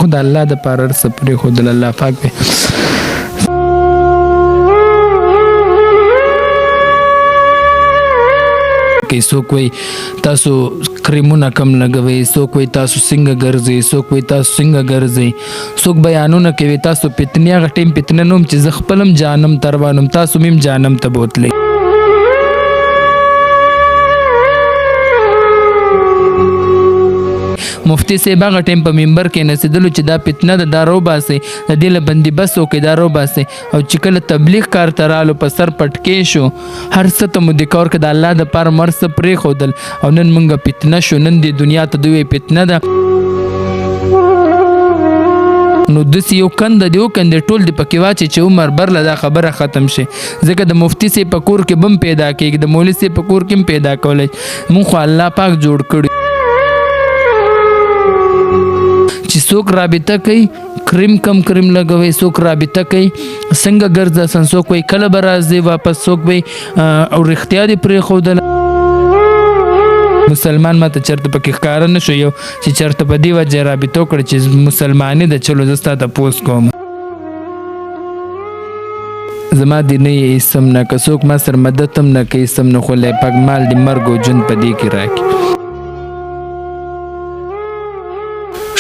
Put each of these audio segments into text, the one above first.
خو د الله دپاره هر څه پرېښودل الله پاک به کوي. څوک وایي تاسو کریمونه کم لګوئ، څوک وایي تاسو څنګه ګرځئ، څوک وایي تاسو څنګه ګرځئ، څوک بیانونه کوي تاسو فتنې هغه ټیم فتنه نه وم چې زه خپل هم جهنم ته روان وم، تاسو مې هم جهنم ته بوتلی. مفتی صاحب هغه ټیم په منبر کې نڅېدلو چې دا فتنه ده دا روباسئ، د دې له بندیبست وکړئ دا روباسئ. او چې کله تبلیغ کار ته رالو په سر پټکې شو، هر څه ته مو دکا ورکړه، د الله دپاره مو هر څه پرېښودل او نن موږ فتنه شو، نن دې دنیا ته دوی فتنه ده. نو داسې یو کنده دی وکندې ټول دې پکې واچي چې عمر برله دا خبره ختم شي. ځکه د مفتی صاحب په کور کې به هم پیدا کېږي، د مولوي صاحب په کور کې هم پیدا کولی. مونږ خو الله پاک جوړ کړي چې څوک رابطه کوي کریم کم کریم لګوي، څوک رابطه کوي څنګه ګرځه، څوک وایي کله به راځي واپس، څوک وایي او رښتیا دې پرېښودله. مسلمان ماته چېرته پکې ښکاره نه شو یو چې چېرته په دې وجه رابطه وکړه چې مسلمانې ده. چلو زه ستا تپوس کوم، زما دې نه یې اسم نه که څوک ما سره مدد هم نه کوي اسم نه، خو لی پاک مال دې مرګ او ژوند په دې کې راکړي.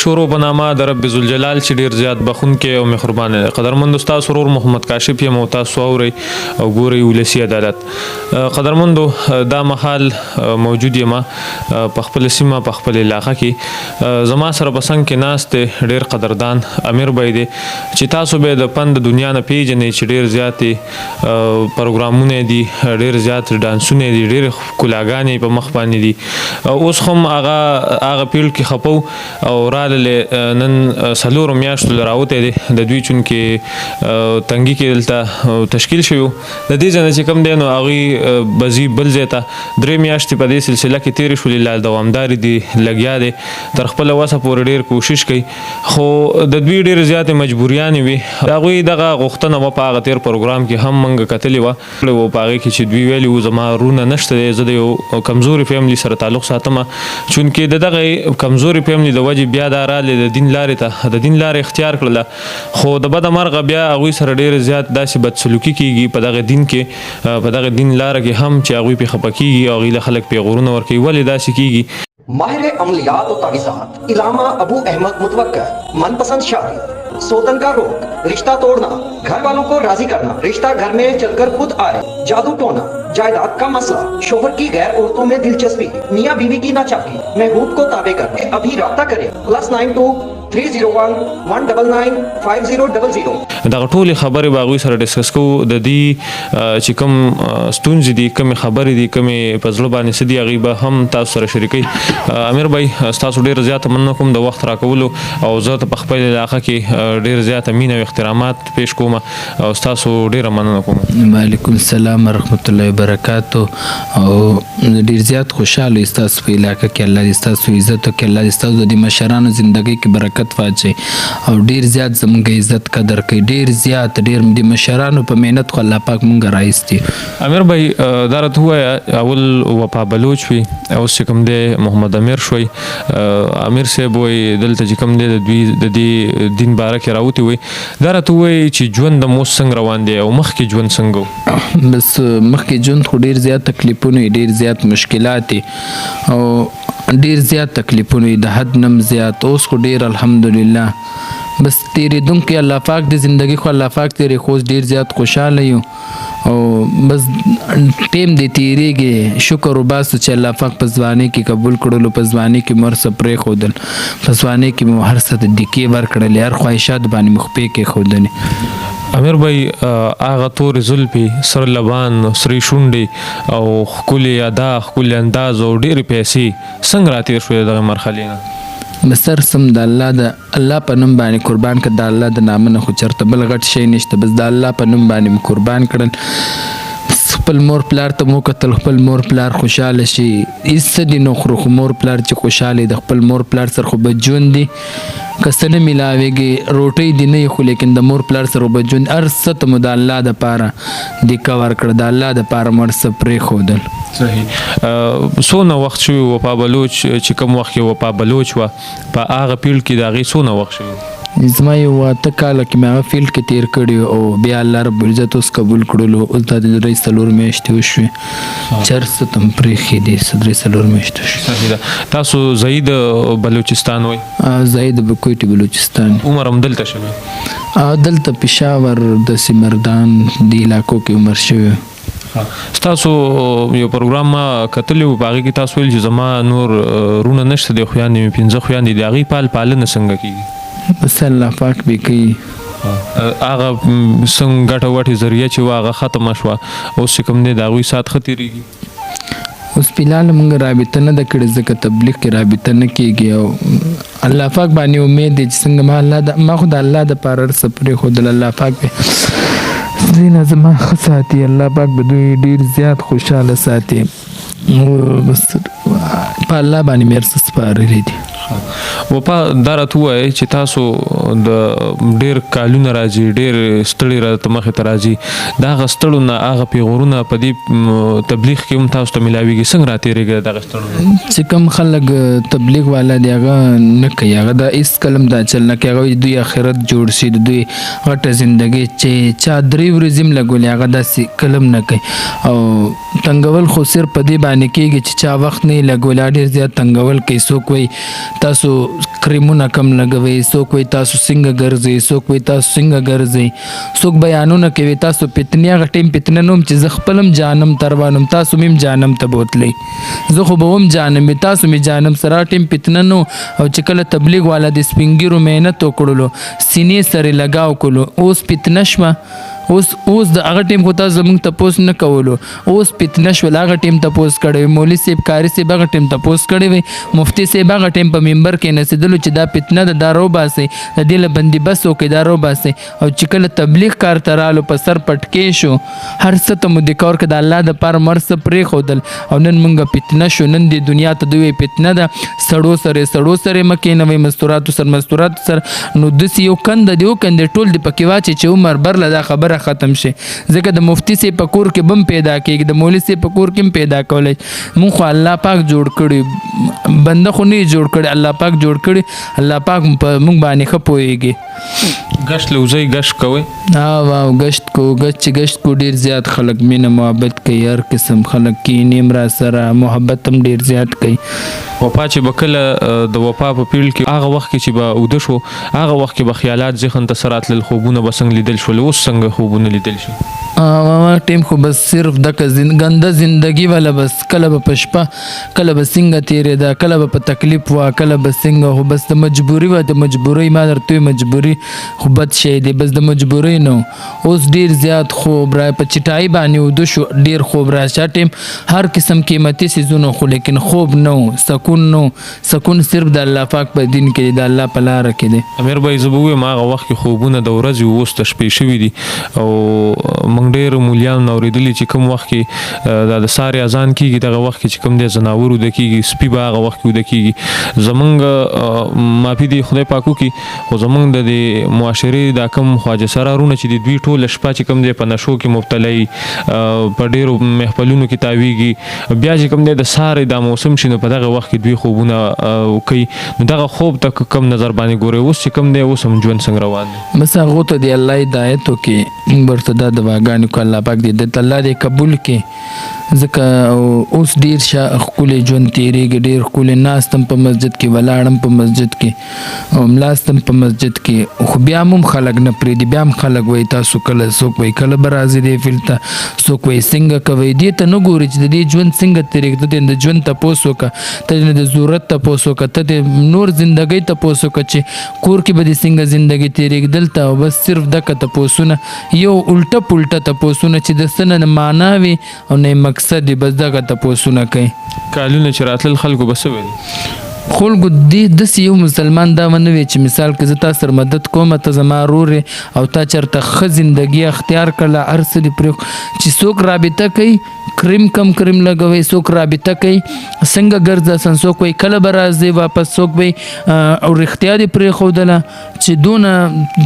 شروع په نامه د رب ذوالجلال چې ډېر زیات بخښونکی او مهربان دی. قدرمندو ستاسو ورور محمد کاشف یم او تاسو اورئ او ګورئ ولسي عدالت. قدرمندو دا مهال موجود یم په خپله سیمه په خپل علاقه کې. زما سره په څنګ کې ناست دی ډېر قدردان امیر بی دی چې تاسو به د پند دنیا نه پیژنئ چې ډېر زیاتې پروګرامونه دي، ډېر زیات ډانسونه دي، ډېرې ښکلاګانې په مخ باندې دي. اوس هم هغه پیل کې خپو او نن څلورو میاشتو له راوتی دی د دوی چونکې تنګي کې دلته تشکیل شوي. د دې ځای نه چې کوم دی نو هغوی به ځي بل ځای ته. 3 میاشتې په دې سلسله کې تېرې شولې، لا دوامدارې دي، لګیا دی، تر خپله وسه پورې ډېر کوشش کوي، خو د دوی ډېرې زیاتې مجبوریانې وي. د هغوی دغه غوښتنه وه په هغه تېر پروګرام کې هم موږ کتلې وه په هغې کې چې دوی ویلي وو زما رونه نشته دی، زه د یو کمزوري فیملي سره تعلق ساتم، چونکې د دغه کمزوري فیملي د وجې بیا دا رالی د دین لارې ته د دین لارې اختیار کړله، خو د بده مرغه بیا هغوی سره ډېر زیات داسې بدسلوکي کېږي په دغه دین کې، په دغه دین لاره کې هم چې هغوی پې خفه کېږي او هغوی له خلک پیغورونه ورکوي. ولې داسې کېږي؟ माहिर अमलियात और तावीज़ात इलामा अबू अहमद मुतवक्किल। मनपसंद शादी, सोतन का रोग, रिश्ता तोड़ना, घर वालों को राजी करना, रिश्ता घर में चलकर खुद आए, जादू टोना, जायदाद का मसला, शोहर की गैर औरतों में दिलचस्पी, मियाँ बीवी की नाचाकी, महबूब को ताबे करना। अभी राब्ता करें +92 301 199 5000. دغه ټولې خبرې به هغوی سره ډسکس کوو. د دې چې کوم ستونزې دي، کومې خبرې دي، کومې په زړه باندې څه دي، هغوی به هم تاسو سره شریکوي. امیر بی ستاسو ډېره زیاته مننه کوم د وخت راکولو، او زه ته په خپل علاقه کې ډېر زیاته مینه او احترامات پیش کوم او ستاسو ډېره مننه کوم. وعلیکم السلام ورحمت الله وبرکاتو. او ډېر زیات خوشحاله یو ستاسو په علاقه کې. الله دې ستاسو عزت وکړي، الله دې ستاسو د دې مشرانو زندګۍ کې برکت واچوي او ډېر زیات زموږ عزت قدر کوي، ډېر زیات ډېر د مشرانو په محنت خو الله پاک مونږ رایستي. امیر بی دا راته ووایه، اول وفا بلوچ وي، اوس چې کوم دی محمد امیر شوی. امیر صاحب وایي دلته چې کوم دی د دوی د دې دین باره کې راوتي وي. دا راته ووایي چې ژوند د اوس څنګه روان دی او مخکې ژوند څنګه و؟ بس مخکې ژوند خو ډېر زیات تکلیفونه وي، ډېر زیات مشکلات او ډېر زیات تکلیفونه وي، د حد نم زیات. اوس خو ډېر الحمدلله بس تېرېدونکي الله پاک د زندګي خو الله پاک تېرې خو اوس ډېر زیات خوشحاله یو او بس ټیم دې تېرېږي. شکر وباسو چې الله پاک په ځوانۍ کې قبول کړلو، په ځوانۍ کې مو هر څه پرېښودل، په ځوانۍ کې مو هر څه ته ډیکې ورکړلې، هر خواهشات باندې مو خپې کېښودلې. امیر بی هغه تورې زلفې، سره لبان، سرې شونډې او ښکلې ادا، ښکلې انداز او ډېرې پیسې څنګه راتېر شوې دغه مرحلې نه؟ بس سم د الله په نوم باندې قربان کړ. د الله د نامه نه خو چېرته بل غټ شی نشته، بس د الله په نوم باندې مې قربان کړل. خپل مور پلار ته مو کتل خپل مور پلار خوشحاله شي هېڅ دي نه خورو خو مور پلار چې خوشحاله د خپل مور پلار سره خو به ژوند دي که څه نه میلاویږي روټۍ دي نه خو لیکن د مور پلار سره به ژوند هر څه ته مو د الله دپاره دیکه ورکړه د الله دپاره مو هر څه پرېښودل. صحیح. څونه وخت شوی وفا بلوچ چې کوم وخت کې وفا بلوچ وه په هغه پیل کې د هغې څونه وخت شوی؟ زما یو 8 کاله کې مې هغه فیلډ کې تیر کړي او بیا الله رب العزت اوس قبول کړلو اوس دا د 3-4 میاشتې وشوې چې هر څه ته م پرېښې دي 3-4 میاشتې وشوې. صحیح ده. تاسو ځایي د بلوچستان وئ؟ ځایي د کوټې بلوچستان. عمر هم دلته شوی؟ دلته پېښور داسې مردان دې علاقو کې عمر شوی. ستاسو یو پروګرام ما کتلی و په هغې کې تاسو ویل چې زما نور رونه نشته دی خویندې مې 5 خویندې دي هغې پالنه څنګه کېږي؟ بس الله پاک به کوي. هغه څنګه ګټه وټې ذریعه چې وه هغه ختمه شوه اوس چې کوم دی د هغوی ساعت ښه تېرېږي؟ اوس فلحال موږ رابطه نه ده کړې ځکه تبلیغ کې رابطه نه کېږي او الله پاک باندې امید دی چې څنګه ما خو د الله دپاره هر څه پرېښودل الله پاک به زینه زما ښه ساتي الله پاک به دوی ډېر زیات خوشحاله ساتي بس په الله باندې مې هر څه سپارلي دي. وپا دا راته ووایئ چې تاسو د ډېر کالونه راځي ډېر ستړي راته مخې ته راځي د هغه ستړو نه هغه پیغورونه په دې تبلیغ کې هم تاسو ته میلاویږي څنګه راتېرېږي دغه ستړو؟ چې کوم خلک تبلیغ والا دی هغه نه کوي هغه دا هېڅ کله هم دا چل نه کوي هغه دوی آخرت جوړ شي د دوی غټه زندګۍ چې چا 3 ورځې هم لګولې هغه داسې کله هم نه کوي او تنګول خو صرف په دې باندې کېږي چې چا وخت نه یې لګولی ډېر زیات تنګول کوي څوک وایي تاسو کریمونه کم لګوئ څوک وایي تاسو څنګه ګرځئ څوک وایي تاسو څنګه ګرځئ څوک بیانونه کوي تاسو فتنې هغه ټیم فتنه نه وم چې زه خپل هم جانم تروانم تاسو مې هم جانم ته بوتلی زه خو به هم جانم تاسو مې جانم سره ټیم فتنه نه او چې کله تبلیغ والا د سپین ږیرو محنت وکړلو سینې سره لګاو کړلو اوس فتنه شوه اوس د هغه ټیم خو تاسو زموږ تپوس نه کولو اوس فتنه شول هغه ټیم تپوس کړی وي مولوي صاحب قاري صاحب هغه ټیم تپوس کړی وي مفتي صاحب هغه ټیم په ممبر کې نڅېدلو چې دا فتنه ده دا راوباسئ د دې له بندیبست وکړئ دا راوباسئ او چې کله تبلیغ کار ته رالو په سر پټکې شو هر څه ته مو د کار که د الله دپاره مو هر څه پرېښودل او نن موږ فتنه شو نن دې دنیا ته دوی فتنه ده سړو سره مه کېنوئ مستوراتو سره نو داسې یو کنده دی وکندې ټول دې پکې واچئ چې عمر برله دا خبره ختم شي ځکه د مفتی صاحب په کور کې بم پیدا کېږي د مولوي صاحب په کور کې هم پیدا کولی مونږ خو الله پاک جوړ کړي بنده خو نه جوړ کړي الله پاک جوړ کړي الله پاک په مونږ باندې ښه پوهېږي. ګشت لوځئ ګشت کوئ؟ واو ګشت کو ګشت کو ډېر زیات خلک مینه محبت کوي هر قسم خلک کینې را سره محبت هم ډېر زیات کوي. وفا چې به کله د وفا په پیل کې هغه وخت کې چې به اوده شو هغه وخت کې به خیالات ذهن ته سره راتلل خوبونه به څنګه لیدل شول اوس څنګه خوبونه لیدل شي؟ ټیم خو بس صرف دغه ګنده زندگی والا بس کله به په شپه کله به څنګه تېرېده کله به په تکلیف وه کله به څنګه خو بس د مجبوري وه د مجبورۍ ما درته وایي مجبوري خو بد شی دی بس د مجبورۍ نه اوس ډېر زیات خوب را په چټایي باندې اوده شو ډېر خوب راشه ټیم هر قسم قیمتي څیزونه خو لیکن خوب نه و سکون نه سکون صرف د الله پاک په دین کې دی د الله په لاره کې دی. امیر بھائی زه به ووایم هغه وخت کې خوبونه د ورځې اوس د شپې شوي دي او موږ ډېر مولیانو نه اورېدلي چې کوم وخت کې دا د سارې اذان کېږي دغه وخت کې چې کوم دی ځناور وده کېږي سپي به هغه وخت کې وده کېږي زمونږ معافي دی خدای پاک وکړي خو زمونږ د دې معاشرې دا کوم خواجه سرارونه چې د دوی ټوله شپه چې کوم دی په نشو کې مبتلا وي په ډېرو محفلونو کې تاویږي بیا چې کوم دی د سارې دا موسم شي نو په دغه وخت کې دوی خوبونه کوي نو دغه خوب ته کوم نظر باندې ګورئ اوس چې کوم دی اوس هم ژوند څنګه روان دی؟ بس هغو ته دی الله هدایت وکړي موږ ورته دا دعاګانې کو الله پاک دې د الله دې قبول کړي ځکه اوس ډېر ښکلی ژوند تېرېږي ډېر ښکلی ناستم په مسجد کې ولاړم په مسجد کې او ملاستم په مسجد کې خو بیا هم خلک نه پرېږدي بیا هم خلک وایي تاسو کله څوک وایي کله به راځي دې فیلډ ته څوک وایي څنګه کوئ دې ته نه ګوري چې د دې ژوند څنګه تېرېږي ته د ژوند تپوس وکړه ته د ضرورت تپوس وکړه ته د نور زندګۍ تپوس وکړه چې کور کې به دې څنګه زندګي تېرېږي دلته او بس صرف دغه تپوسونه یو الټه پلټه تپوسونه چې د څه نه معنا وي او نه مقصد دی بس دغه تپوسونه کوي. کالونه چې راتلل خلکو به څه ویل؟ خلکو داسې یو مسلمان دا ونه وي چې مثال که زه تا سره مدد کوم ته زما ورور او تا چېرته ښه زندګي اختیار کړله هر څه دې پرې چې څوک رابطه کوي کریم کم کریم لګوئ څوک رابطه کوي څنګه ګرځه څوک وایي کله به راځي واپس څوک وایي او رښتیا دې پرېښودله چې دونه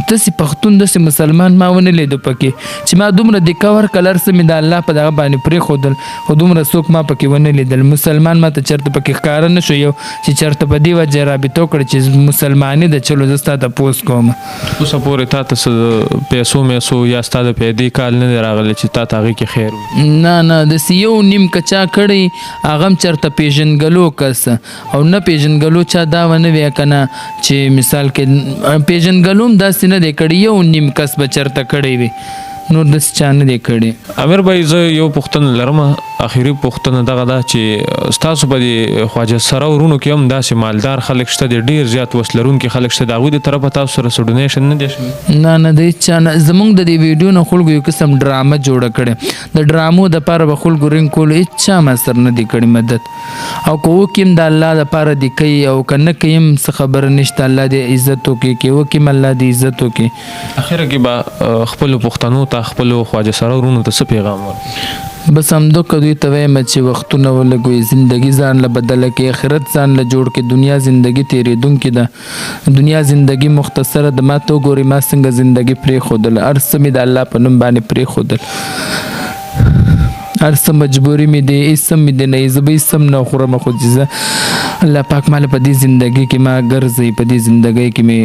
داسې پښتون داسې مسلمان ما ونه لیده پکې چې ما دومره دقه ورکړل هر څه مې د الله په دغه باندې پرېښودل خو دومره څوک ما پکې ونه لیدل مسلمان ما ته چېرته پکې ښکاره نه شو یو چې چېرته په دې وجه رابطه وکړه چې مسلماني ده چلو زه ستا تپوس کوم اوسه پورې تا ته څه پیسو میسو یا ستا د پیدې کال نه دی راغلی چې تا ته هغې کې خیر وي نه داسې یو نیم که چا کړی هغه هم چېرته پیژنګلو کس او نه پیژنګلو چا دا ونه وی که نه چې مثال کې پیژنګلو هم داسې نه دی کړی یو نیم کس به چېرته کړی وي نور داسې چا نه دی کړی امیر بھائی زه یو پوښتنه لرم اخري پوښتنه دغه ده چې ستاسو په دې خواجه سره ورونو کې هم داسې مالدار خلک شته دي ډېر زیات وس لرونکي خلک شته د هغوی د طرفه تاسو سره څه ډونیشن نه دی شوی نه د هېڅ چا نه زموږ د دې ویډیو نه خلکو یو قسم ډرامه جوړه کړې د ډرامو دپاره به خلکو رنګ کولو هېڅ چا ما سره نه دی کړی مدد او که وکړي هم د الله دپاره دې کوي او که نه کوي هم څه خبره نشته الله دې عزت وکړي که وکړي هم الله دې عزت وکړي اخره کې به خپلو پښتنو ته خپلو خواجه سره ورونو ته څه پیغام ورکړي بس همدوکه دوی ته وایم چې وختونه ولګوي زندگی ځان له بدله کې آخرت ځان له جوړ کې دنیا زندگی تېرېدونکې ده دنیا زندگی مختصره ده ما ته وګورئ ما څنګه زندگی پرېښودله هر څه مې د الله په نوم باندې پرېښودل هر څه مجبوري مې دی هېڅ هم مې دی نه زه به هېڅ هم نه خورم خو چې زه الله پاک ماله په دې زندګۍ کې ما ګرځوي په دې زندګۍ کې مې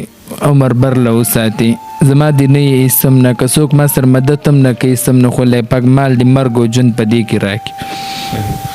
عمر بر له وساتي زما دې نه یې هېڅ هم نه که څوک ما سره مدد هم نه کوي هېڅ هم نه خو الله پاک مال دې مرګ او ژوند په دې کې راکړي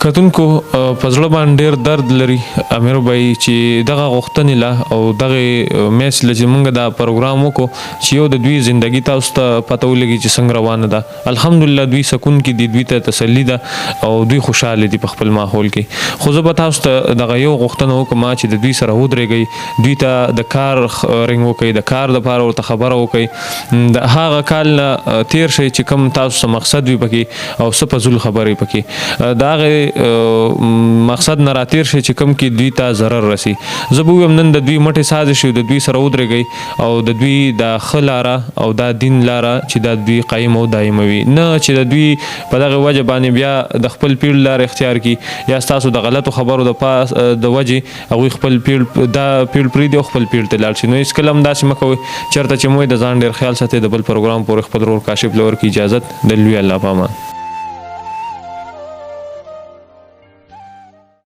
کتونکو په زړه باندې ډېر درد لري امیر بھائی چې دغه غوښتنې له او دغه میس له چې موږ دا پروګرام وکړو چې یو د دوی زندګي تاسو ته پته ولګي چې څنګه روانه ده الحمدلله دوی سکون کې دي دوی ته تسلي ده او دوی خوشحاله دي په خپل ماحول کې خو زه به تاسو ته دغه یو غوښتنه وکړم چې د دوی سره ودرېږئ دوی ته د کار رنګ وکړئ د کار دپاره ورته خبره وکړئ د هغه کال نه تیر شئ چې کوم تاسو څه مقصد وي پکې او څه فضول خبرې پکې د هغې مقصد نه راتیر شي چې کوم کې دوی ته ضرر رسي زه به ووایم نن د دوی مټې سازش شي د دوی سره ودرېږئ او د دوی دا ښه لاره او دا دین لاره چې دا دوی قایم او دایموي نه چې د دوی په دغه وجه باندې بیا د خپل پیړ لاره اختیار کړي یا ستاسو د غلطو خبرو د وجې هغوی خپل پیړ دا پیړ پرېږدي او خپل پیړ ته لاړ شي نو هېڅکله هم داسې مه کوئ چېرته چې موږ د ځان ډېر خیال ساتئ د بل پروګرام پورې خپل ورور کاشف له ورکړي اجازت د لوی الله په امان